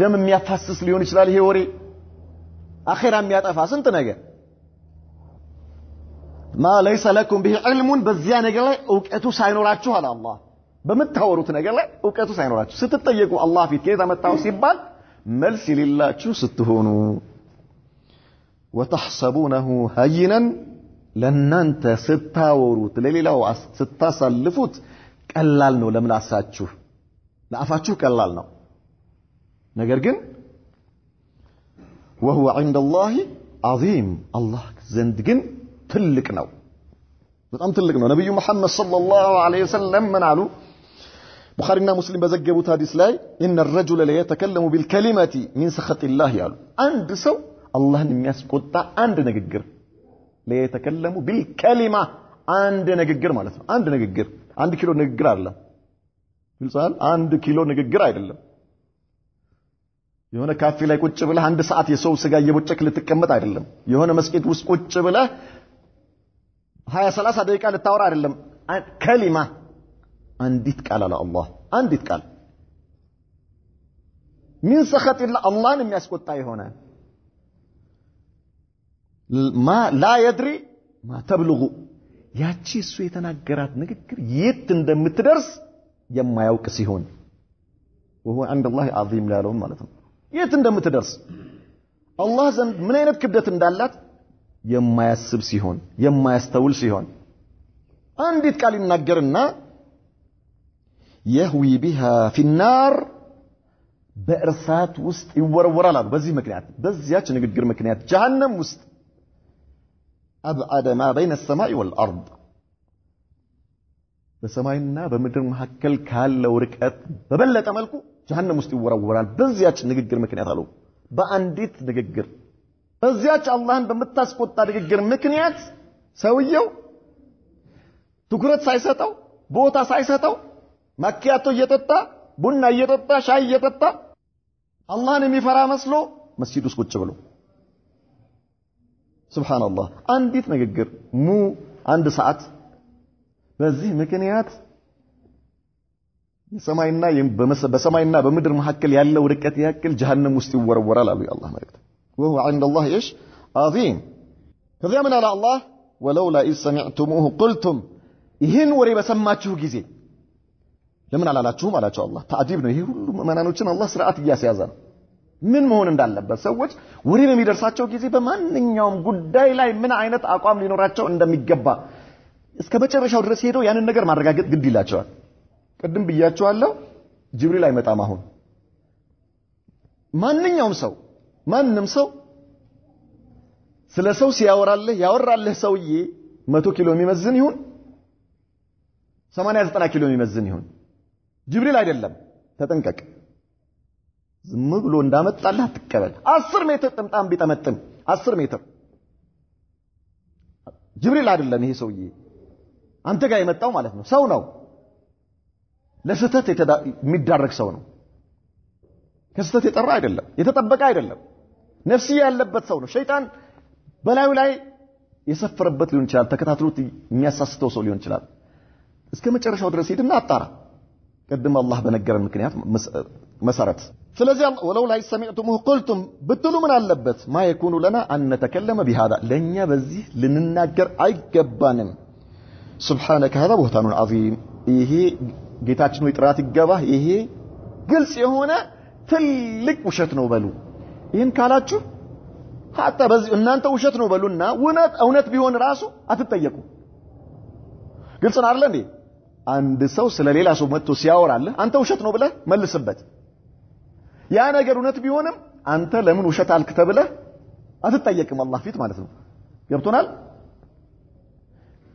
ደም የሚያፋስስ ሊሆን ይችላል ይሄ ወሬ አኺራ የሚያጠፋ ስንት ነገር ما ليس لكم به علم በዚያ ነገር ላይ ዕውቀቱ ሳይኖራችሁ አለ አላህ በመታወሩት ነገር ላይ ዕውቀቱ ሳይኖራችሁ ስትጠየቁ አላህ ፊት ከዛ መጣው ሲባል መልስ የሌላችሁ ስትሆኑ وتحسبونه هينا ለናንተ ስታወሩት ለሌላው ስታሳልፉት ቀላል ነው ለምላሳችሁ ለአፋችሁ ቀላል ነው ነገር ግን وهو عند الله عظيم الله ዘንድ ግን ትልቅ ነው በጣም ትልቅ ነው ነብዩ መሐመድ ሰለላሁ ዐለይሂ ወሰለም ምን አሉ ቡኻሪና ሙስሊም በዘገቡት ሐዲስ ላይ ان الرجل لا يتكلم بالكلمه من سخط الله ያሉ አንድ ሰው አላህን የሚያስቆጣ አንድ ንግግር لا يتكلم بالكلمه አንድ ንግግር ማለት ነው አንድ ንግግር 1 ኪሎ ንግግር አይደለም ይልጻል 1 ኪሎ ንግግር አይደለም የሆነ ካፌ ላይ ቁጭ ብለህ አንድ ሰዓት የሰው ስጋ እየቦጨክ ልትቀመጥ አይደለም የሆነ መስጊድ ውስጥ ቁጭ ብለህ 20-30 ደቂቃ ልታወራ አይደለም ከሊማ አንዲት ቃል አለ አላህ አንዲት ቃል ምን ሰخط አላህን የሚያስቆጣ የሆነ ማ ላ يدري ما تبلغ ያቺ እሱ የተናገራት ንግግር የት እንደምትደርስ የማያውቅ ሲሆን وهو عند الله عظيم ላለው ማለት ነው የት እንደምትደርስ አላህ ዘንድ ምን አይነት ክብደት እንዳላት የማያስብ ሲሆን የማያስተውል ሲሆን አንዲት ቃል ይናገርና يهوي بها في النار በእርሳት ውስጥ ይወረወራል በዚህ ምክንያት በዚያች ንግግር ምክንያት ጀሃነም ውስጥ أبعد ما بين السماء والأرض በሰማይና በምድር መካከል ካለው ርቀት በበለጠ መልኩ ጀሃነም ውስጥ ይወረወራል በዚያች ንግግር ምክንያት አለው በአንዲት ንግግር በዚያች አላህን በመታስቆጣ ንግግር ምክንያት ሰውየው ትኩረት ሳይሰጠው ቦታ ሳይሰጠው ማኪያቶ እየጠጣ ቡና እየጠጣ ሻይ እየጠጣ አላህን የሚፈራ መስሎ መስጂድ ውስጥ ቁጭ ብሎ ሱብሃንአላህ አንዲት ንግግር አንድ ሰዓት በዚህ ምክንያት በሰማይና በምድር መካከል ያለው ርቀት ያክል ጀሃነም ውስጥ ይወረወራል አሉ የአላህ መልእክት وهو عند الله ايش عظيم ከዚያ ምን አለ አላህ ولولا إذ سمعتموه قلتم ይህን ወሬ በሰማችሁ ጊዜ ለምን አላላችሁም አላቸው አላህ ተአዲብ ነው ይሄ ሁሉ መናኖችን አላህ ስርዓት እያስያዘ ነው ምን መሆን እንዳለበት ሰዎች ወሬ በሚደርሳቸው ጊዜ በማንኛውም ጉዳይ ላይ ምን አይነት አቋም ሊኖራቸው እንደሚገባ እስከ መጨረሻው ድረስ ሄደው ያንን ነገር ማረጋገጥ ግድ ይላቸዋል ቀድም ብያቸዋለሁ ጅብሪል አይመጣም አሁን ማንንም ሰው ስለ ሰው ያወራልህ ሰውዬ 100 ኪሎ የሚመዝን ይሁን 80-90 ኪሎ የሚመዝን ይሁን ጅብሪል አይደለም ተጠንቀቅ ዝም ብሎ እንዳመጣልህ አትቀበል 10 ሜትር ጥምጣም ቢጠመጥም 10 ሜትር ጅብሪል አይደለም ይሄ ሰውዬ አንተ ጋር የመጣው ማለት ነው ሰው ነው ለስተት የሚዳረግ ሰው ነው ከስተት የጠራ አይደለም የተጠበቀ አይደለም ነፍስያ ያለበት ሰው ነው ሸይጣን በላዩ ላይ የሰፈረበት ሊሆን ይችላል ተከታትሎት የሚያሳስተው ሰው ሊሆን ይችላል እስከ መጨረሻው ድረስ ሄድና አጣራ ቀደም አላህ በነገረን ምክንያት መሰረት ስለዚህ ወለው ላይ ሰሚዕቱሙሁ ቁልቱም ብትሉ ምን አለበት ማ የኩኑ ለና አን ነተከለመ بهذا ለኛ በዚህ ልንናገር አይገባንም ሱብሃነከ هذا بهتان عظيم ይሄ ጌታችን ሆይ ጥራት ይገባህ ይሄ ግልጽ የሆነ ትልቅ ውሸት ነው በሉ ይሄን ካላችሁ hatta በዚህ እናንተ ውሸት ነው በሉና እውነት ቢሆን ራሱ አትጠየቁ ግልጽ ነው አይደል እንዴ አንድ ሰው ስለሌላ ሰው መጥቶ ሲያወራልህ አንተ ውሸት ነው ብለህ መልስበት ያ ነገር እውነት ቢሆንም አንተ ለምን ውሸት አልክ ተብለህ አትጠየቅም አላህ ፊት ማለት ነው ገብቶናል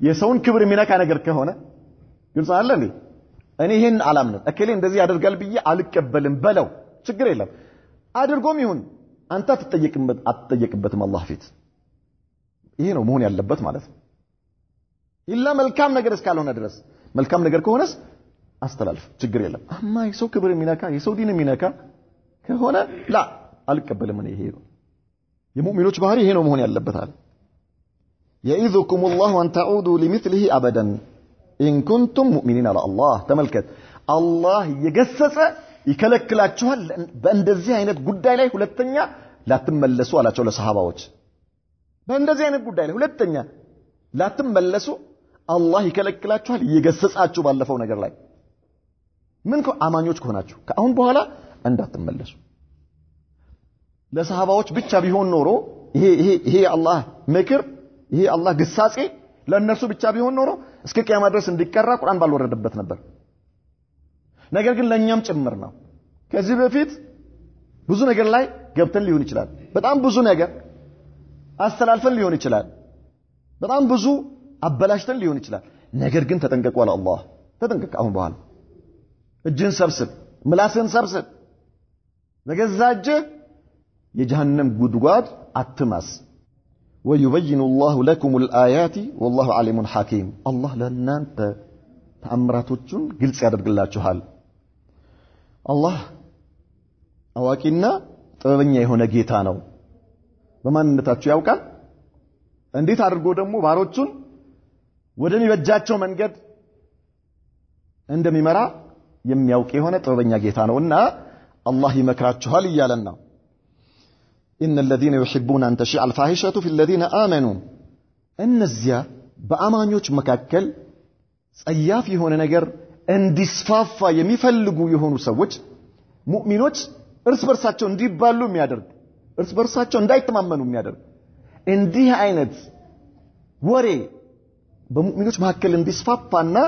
የሰውን ክብር የሚነካ ነገር ከሆነ ግልጽ አይደል እንዴ እኔ ይሄን አላምንም እከሌ እንደዚህ ያደርጋል ብዬ አልቀበልም በለው ችግር የለም አድርጎም ይሁን አንተ አትጠየቅበትም አላህ ፊት ይሄ ነው መሆን ያለበት ማለት ነው ኢላ መልካም ነገር እስካልሆነ ድረስ መልካም ነገር ከሆነስ አስተላልፍ ችግር የለም አማ የሰው ክብር የሚነካ የሰው ዲን የሚነካ ከሆነ ላ አልቀበልም እኔ ይሄ ነው የሙእሚኖች ባህሪ ይሄ ነው መሆን ያለበት አለ يعظكم الله أن تعودوا لمثله أبدا إن كنتم مؤمنين على الله تملكت الله يجسس يكلكلاچኋል በእንደዚህ አይነት ጉዳይ ላይ ሁለተኛ ላትመለሱ አላቸው ለሰሃባዎች በእንደዚህ አይነት ጉዳይ ላይ ሁለተኛ ላትመለሱ አላህ ይከለክላችኋል ይገሰጻችሁ ባለፈው ነገር ላይ ምን አማኞች ከሆናችሁ ከአሁን በኋላ እንዳትመለሱ ለሰሃባዎች ብቻ ቢሆን ኖሮ ይሄ አላህ ምክር ይሄ አላህ ግሳጼ ለነሱ ብቻ ቢሆን ኖሮ እስከ ቂያማ ድረስ እንዲቀራ ቁርአን ባልወረደበት ነበር ነገር ግን ለኛም ጭምር ነው ከዚህ በፊት ብዙ ነገር ላይ ገብተን ሊሆን ይችላል በጣም ብዙ ነገር አስተላልፈን ሊሆን ይችላል በጣም ብዙ አበላሽተን ሊሆን ይችላል ነገር ግን ተጠንቀቁ አለ አላህ ተጠንቀቅ አሁን በኋላ እጅን ሰብስብ ምላስን ሰብስብ በገዛጀ የጀሃነም ጉድጓድ አትማስ ويبين الله لكم الآيات والله عليم حكيم الله ለእናንተ ተአምራቶቹን ግልጽ ያደርግላችኋል አላህ አዋቂና ጥበበኛ የሆነ ጌታ ነው በማንነታችሁ ያውቃል እንዴት አድርጎ ደግሞ ባሮቹን ወደሚበጃቸው መንገድ እንደሚመራ የሚያውቅ የሆነ ጥበበኛ ጌታ ነውና አላህ ይመክራችኋል ይያለን ነው إن الذين يحبون أن تشيع الفاحشة في الذين آمنوا እነዚያ በአማኞች መካከል ጸያፍ የሆነ ነገር እንዲስፋፋ የሚፈልጉ የሆኑ ሰዎች ሙእሚኖች እርስ በርሳቸው እንዲባሉ የሚያደርግ እርስ በርሳቸው እንዳይተማመኑ የሚያደርግ እንዲህ አይነት ወሬ በሙእሚኖች መካከል እንዲስፋፋና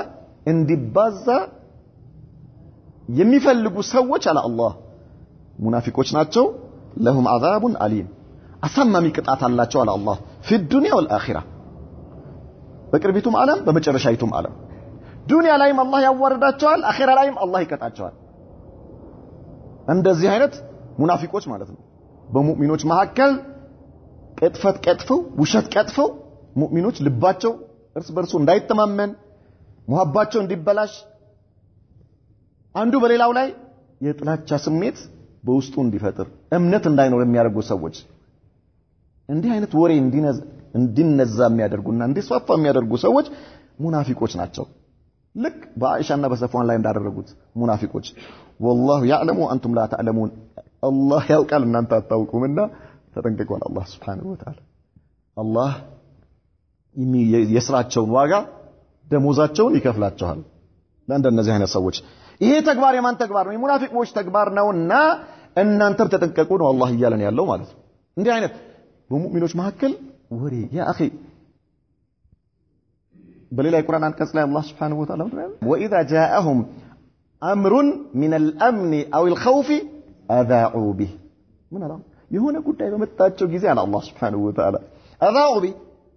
እንዲባዛ የሚፈልጉ ሰዎች አለ አላህ ሙናፊቆች ናቸው لهم عذاب أليم أسمى قطعت አላቸው አለ አላህ في الدنيا والآخرة በቅርቢቱም ዓለም በመጨረሻይቱም ዓለም ዱንያ ላይም አላህ ያዋርዳቸዋል አኺራ ላይም አላህ ይቀጣቸዋል እንደዚህ አይነት ሙናፊቆች ማለት ነው በሙእሚኖች መካከል ቅጥፈት ቀጥፈው ውሸት ቀጥፈው ሙእሚኖች ልባቸው እርስ በርሱ እንዳይተማመን ሙሐባቸው እንዲበላሽ አንዱ በሌላው ላይ የጥላቻ ስሜት በውስጡ እንዲፈጥር እምነት እንዳይኖር የሚያደርጉ ሰዎች እንዲህ አይነት ወሬ እንዲነዛ የሚያደርጉና እንዲስፋፋ የሚያደርጉ ሰዎች ሙናፊቆች ናቸው ልክ በአኢሻና በሰፋን ላይ እንዳደረጉት ሙናፊቆች والله يعلم وانتم لا تعلمون الله ያውቃል እናንተ አታውቁምና ተጠንቀቁ አላህ Subhanahu Wa Ta'ala አላህ የስራቸውን ዋጋ ደሞዛቸውን ይከፍላቸዋል ለእንደነዚህ አይነት ሰዎች ይሄ ተግባር የማን ተግባር ነው የሙናፊቆች ተግባር ነውና እናንተም ተጠንቀቁ ነው አላህ ይያለን ያለው ማለት ነው እንዲህ አይነት በሙእሚኖች መካከል ወሬ ያ اخي በሌላ የቁርአን አንቀጽ ላይ አላህ Subhanahu Wa Ta'ala وإذا جاءهم أمر من الأمن أو الخوف أذاعوا به ምን አላህ የሆነ ጉዳይ በመጣቸው ጊዜ አለ አላህ Subhanahu Wa Ta'ala أذاعوا به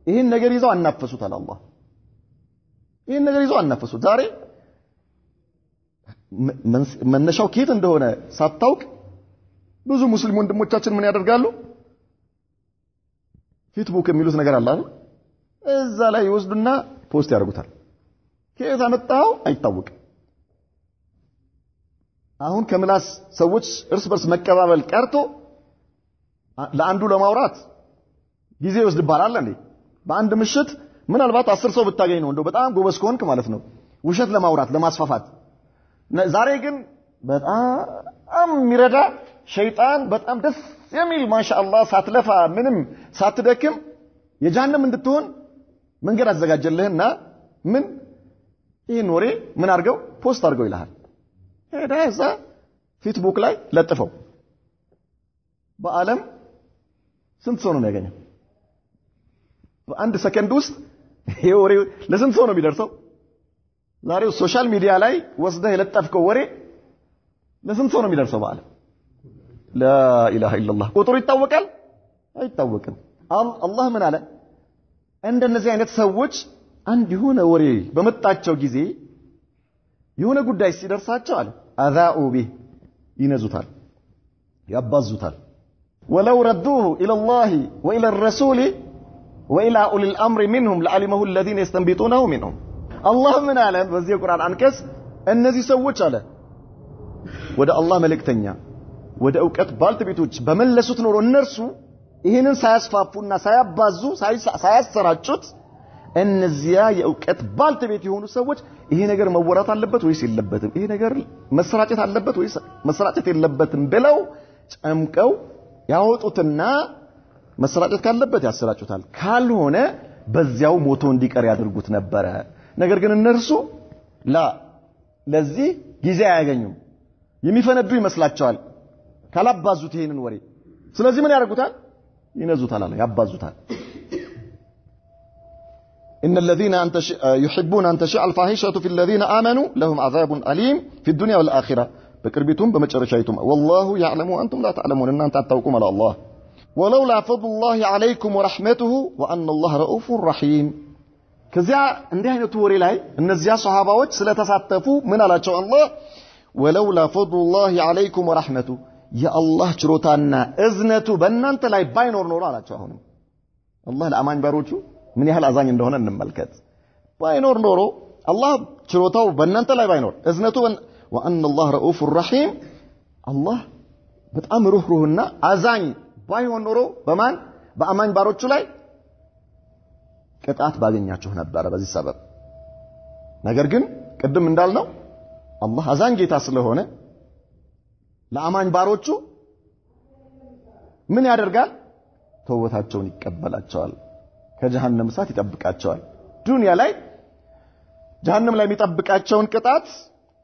ይሄን ነገር ይዘው አናፈሱት አለ አላህ ይሄን ነገር ይዘው አናፈሱት ዛሬ መነሻው ከየት እንደሆነ ሳታውቅ ብዙ ሙስሊም ወንድሞቻችን ምን ያደርጋሉ ፌስቡክ የሚሉት ነገር አለ አይደል እዛ ላይ ይወስዱና ፖስት ያደርጉታል ከየት አመጣው አይታወቅም አሁን ከምላስ ሰዎች እርስ በርስ መቀባበል ቀርቶ ለአንዱ ለማውራት ጊዜ ይወስድባል እንዴ በአንድ ምሽት ምናልባት 10 ሰው ብታገኝ ነው እንደው በጣም ጎበዝ ከሆንክ ማለት ነው ውሸት ለማውራት ለማስፋፋት ዛሬ ግን በጣም የሚረዳ ሸይጣን በጣም ደስ የሚል ማሻአላህ ሳትለፋ ምንም ሳትደክም የጀሃነም እንድትሆን መንገድ አዘጋጀልህና ምን ይሄን ወሬ ምን አድርገው ፖስት አድርገው ይልሃል ሄዳዛ ፌስቡክ ላይ ለጥፈው በአለም ስንት ሰው ነው የሚያገኘው በአንድ ሰከንድ ውስጥ ይሄ ወሬ ለስንት ሰው ነው የሚደርሰው ዛሬው ሶሻል ሚዲያ ላይ ወስደህ የለጠፍከው ወሬ ለስንት ሰው ነው የሚደርሰው በአለም لا اله الا الله ቁጥሩ ይታወቃል አይታወቅም አላህ ምን አለ እንደነዚህ አይነት ሰዎች አንድ የሆነ ወሬ በመጣቸው ጊዜ የሆነ ጉዳይ ሲደርሳቸው አለ አዛኡ ቢህ ይነዙታል ያባዙታል ولو ردوه الى الله والى الرسول والى اولي الامر منهم لعلمه الذين يستنبطونه منهم الله من አለ በዚህ ቁርአን አንቀጽ እነዚህ ሰዎች አለ ወደ አላህ መልእክተኛ ወደ ዕውቀት ባልተቤቶች በመለሱት ኖሮ እነርሱ ይሄንን ሳያስፋፉና ሳያባዙ ሳያሰራጩት እነዚያ የዕውቀት ባልተቤት የሆኑ ሰዎች ይሄ ነገር መወራት አለበት ወይስ የለበትም ይሄ ነገር መስራጨት አለበት ወይስ መስራጨት የለበትም ብለው ጨምቀው ያወጡትና መስራጨት ካለበት ያሰራጩታል ካልሆነ በዚያው ሞቶ እንዲቀር ያድርጉት ነበር ነገር ግን እነርሱ ለዚህ ጊዜ አያገኙም የሚፈነዱ ይመስላቸዋል ካላባዙት ይሄንን ወሬ ስለዚህ ምን ያደርጉታል ይነዙታል አለ ያባዙታል ان الذين يحبون ان تشيع الفاحشه في الذين امنوا لهم عذاب اليم في الدنيا والاخره بقربتهم بمጨረሻይቱም والله يعلم وانتم لا تعلمون እናንተ አታውቁም አለ አላህ ولولا فضل الله عليكم ورحمته وان الله رؤوف رحيم ከዚያ እንዲህ አይነቱ ወሬ ላይ እነዚያ ሱሐባዎች ስለተሳተፉ ምን አላቸው አላህ ولولا فضل الله عليكم ورحمته يا الله ችሮታና እዝነቱ በእናንተ ላይ ባይኖር ኖሮ አላቸው አሁን አላህ ለአማኝ ባሮቹ ምን ያህል አዛኝ እንደሆነ እንመልከት ባይኖር ኖሮ አላህ ችሮታው በእናንተ ላይ ባይኖር እዝነቱ وان الله رؤوف رحيم አላህ በጣም ሩህሩህና አዛኝ ባይሆን ኖሮ በማን በአማኝ ባሮቹ ላይ ቅጣት ባገኛቸው ነበር በዚህ ሰበብ ነገር ግን ቅድም እንዳልነው አላህ አዛኝ ጌታ ስለሆነ ለአማኝ ባሮቹ ምን ያደርጋል ተውበታቸውን ይቀበላቸዋል ከጀሃነም እሳት ይጠብቃቸዋል ዱንያ ላይ ጀሃነም ላይ የሚጠብቃቸውን ቅጣት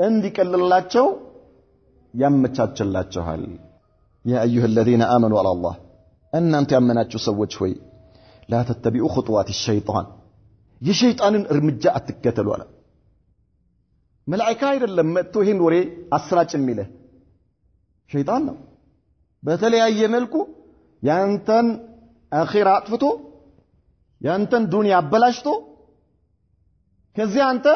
እንዲቀልላቸው ያመቻችላቸዋል ያ አዩሃ الذين آمنوا على الله እናንተ ያመናችሁ ሰዎች ሆይ لا تتبعوا خطوات الشيطان የሸይጣንን እርምጃ አትከተሉ አለ መላእክት አይደለም መጥቶ ይሄን ወሬ አስራጭ የሚልህ ሸይጣን ነው በተለያየ መልኩ ያንተን አኺራ አጥፍቶ ያንተን ዱንያ አበላሽቶ ከዚህ አንተ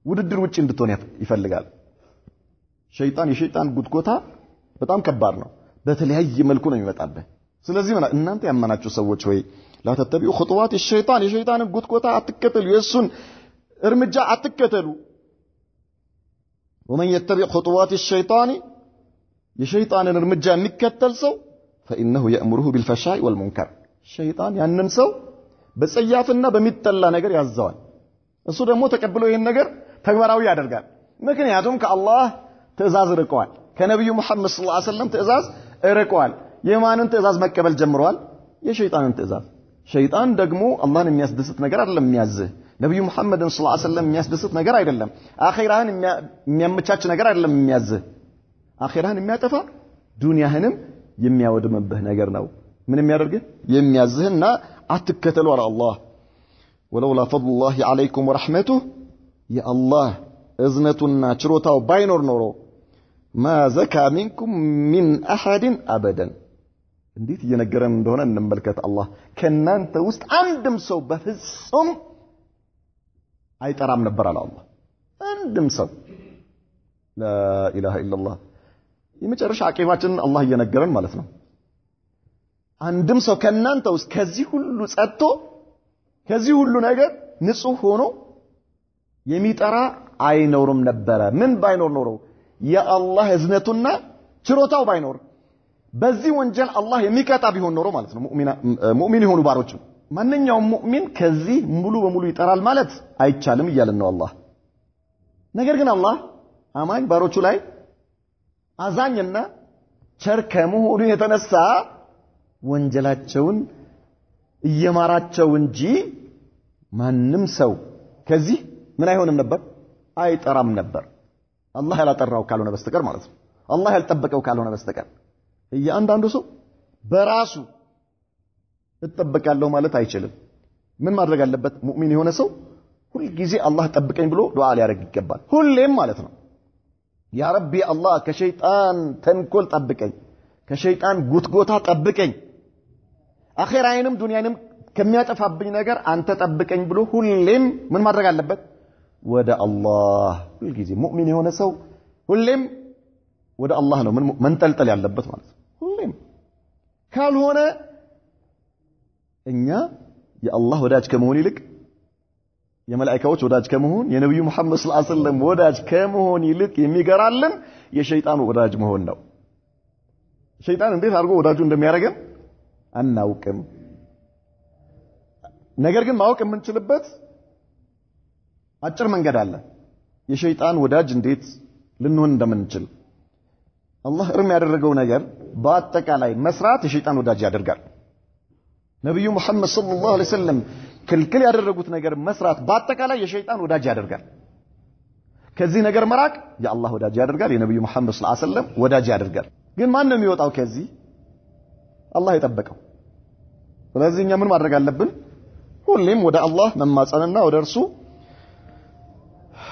ውድድር ውጪ እንድትሆን ይፈልጋል ሸይጣን የሸይጣን ጉትጎታ በጣም ከባድ ነው በተለያየ መልኩ ነው የሚመጣበት ስለዚህ እናንተ ያመናችሁ ሰዎች ሆይ لا تتبعوا خطوات الشيطان የሸይጣንን ጉትጎታ አትከተሉ የሱን እርምጃ አትከተሉ ومن يتبع خطوات الشيطان የሸይጣንን እርምጃ የሚከተል ሰው فانه يأمره بالفحشاء والمنكر ሸይጣን ያንን ሰው በጸያፍና በሚጠላ ነገር ያዘዋል እሱ ደግሞ ተቀብሎ ይሄን ነገር ተግባራዊ ያደርጋል ምክንያቱም ከአላህ ትእዛዝ ርቀዋል ከነብዩ መሐመድ ሰለላሁ ዐለይሂ ወሰለም ትእዛዝ ርቀዋል የማንን ትእዛዝ መቀበል ጀምረዋል የሸይጣንን ትእዛዝ ሸይጣን ደግሞ አላህን የሚያስደስት ነገር አይደለም የሚያዝህ ነብዩ መሐመድን ሰለላሁ ዐለይሂ ወሰለም የሚያስደስት ነገር አይደለም አኺራህን የሚያመቻች ነገር አይደለም የሚያዝህ አኺራህን የሚያጠፋ ዱንያህንም የሚያወድምብህ ነገር ነው ምን የሚያደርግህ የሚያዝህና አትከተሉ አለ አላህ ولولا فضل الله عليكم ورحمته يا الله اذنتنا ችሮታው ባይኖር ኖሮ ما زكى منكم من احد ابدا እንዴት እየነገረን እንደሆነ እንመልከት አላህ ከናንተ ውስጥ አንድም ሰው በፍጹም አይጠራም ነበር አለ አላህ አንድም ሰው لا اله الا الله የመጨረሻ አቂባችንን አላህ እየነገረን ማለት ነው አንድም ሰው ከናንተ ውስጥ ከዚህ ሁሉ ጸጥቶ ከዚህ ሁሉ ነገር ንጹህ ሆኖ የሚጠራ አይኖርም ነበር ምን ባይኖር ኖሮ የአላህ እዝነቱና ችሮታው ባይኖር በዚህ ወንጀል አላህ የሚቀጣ ቢሆን ኖሮ ማለት ነው ሙእሚን የሆኑ ባሮች ማንኛውም ሙእሚን ከዚህ ሙሉ በሙሉ ይጠራል ማለት አይቻልም እያለን ነው አላህ። ነገር ግን አላህ አማኝ ባሮቹ ላይ አዛኝና ቸር ከመሆኑ የተነሳ ወንጀላቸውን እየማራቸው እንጂ ማንም ሰው ከዚህ ምን አይሆንም ነበር አይጠራም ነበር አላህ ያላጠራው ካልሆነ በስተቀር ማለት ነው። አላህ ያልጠበቀው ካልሆነ በስተቀር እያንዳንዱ ሰው በራሱ እጠበቃለሁ ማለት አይችልም። ምን ማድረግ አለበት? ሙእሚን የሆነ ሰው ሁሉ ጊዜ አላህ ጠብቀኝ ብሎ ዱዓ ሊያደርግ ይገባል። ሁሌም ማለት ነው ያ ረቢ አላህ ከሸይጣን ተንኮል ጠብቀኝ፣ ከሸይጣን ጉትጎታ ጠብቀኝ፣ አኺራዬንም ዱንያንም ከሚያጠፋብኝ ነገር አንተ ጠብቀኝ ብሎ ሁሌም ምን ማድረግ አለበት? ወደ አላህ ሁሉ ጊዜ ሙእሚን የሆነ ሰው ሁሌም ወደ አላህ ነው መንጠልጠል ያለበት ማለት ነው። ሁሌም ካልሆነ እኛ የአላህ ወዳጅ ከመሆን ይልቅ የመላእክቶች ወዳጅ ከመሆን የነብዩ መሐመድ ሰለላሁ ዐለይሂ ወሰለም ወዳጅ ከመሆን ይልቅ የሚገራልን የሸይጣን ወዳጅ መሆን ነው። ሸይጣን እንዴት አድርጎ ወዳጁ እንደሚያደርገን አናውቅም። ነገር ግን ማወቅ የምንችልበት አጭር መንገድ አለ። የሸይጣን ወዳጅ እንዴት ልንሆን እንደምንችል አላህ እርም ያደረገው ነገር በአጠቃላይ መስራት የሸይጣን ወዳጅ ያደርጋል። ነብዩ መሐመድ ሰለላሁ ዐለይሂ ወሰለም ክልክል ያደረጉት ነገር መስራት በአጠቃላይ የሸይጣን ወዳጅ ያደርጋል። ከዚህ ነገር መራቅ የአላህ ወዳጅ ያደርጋል፣ የነብዩ መሐመድ ሰለላሁ ዐለይሂ ወሰለም ወዳጅ ያደርጋል። ግን ማን ነው የሚወጣው ከዚህ? አላህ የጠበቀው። ስለዚህ እኛ ምን ማድረግ አለብን? ሁሌም ወደ አላህ መማጸንና ወደ እርሱ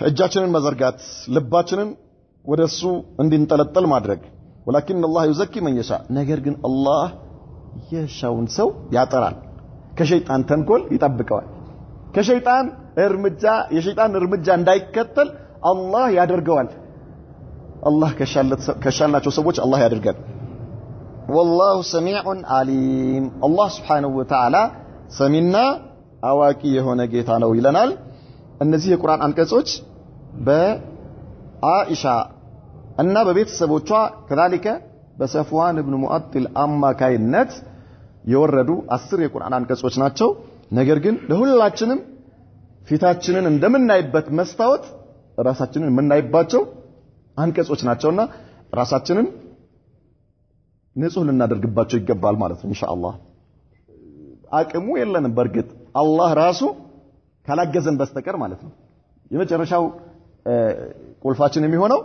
እጃችንን መዘርጋት፣ ልባችንን ወደ እሱ እንድንጠለጠል ማድረግ። ወላኪን አላህ ይዘኪ መን የሻ፣ ነገር ግን አላህ የሻውን ሰው ያጠራል፣ ከሸይጣን ተንኮል ይጠብቀዋል። ከሸይጣን እርምጃ የሸይጣን እርምጃ እንዳይከተል አላህ ያደርገዋል። አላህ ከሻላቸው ሰዎች አላህ ያደርጋል። ወላሁ ሰሚዑን አሊም፣ አላህ ሱብሓነሁ ወተዓላ ሰሚና አዋቂ የሆነ ጌታ ነው ይለናል። እነዚህ የቁርአን አንቀጾች በአኢሻ እና በቤተሰቦቿ ከዛሊከ በሰፍዋን ኢብኑ ሙአጥል አማካይነት የወረዱ 10 የቁርአን አንቀጾች ናቸው። ነገር ግን ለሁላችንም ፊታችንን እንደምናይበት መስታወት ራሳችንን የምናይባቸው አንቀጾች ናቸውና ራሳችንን ንጹህ ልናደርግባቸው ይገባል ማለት ነው ኢንሻአላህ። አቅሙ የለንም በርግጥ አላህ ራሱ ካላገዘን በስተቀር ማለት ነው። የመጨረሻው ቁልፋችን የሚሆነው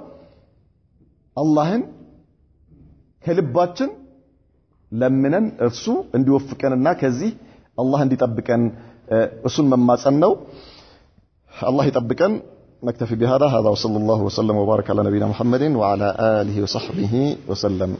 አላህን ከልባችን ለምነን እርሱ እንዲወፍቀንና ከዚህ አላህ እንዲጠብቀን እሱን መማጸን ነው። አላህ ይጠብቀን። نكتفي بهذا وصلى الله وسلم وبارك على نبينا محمد وعلى آله وصحبه وسلم.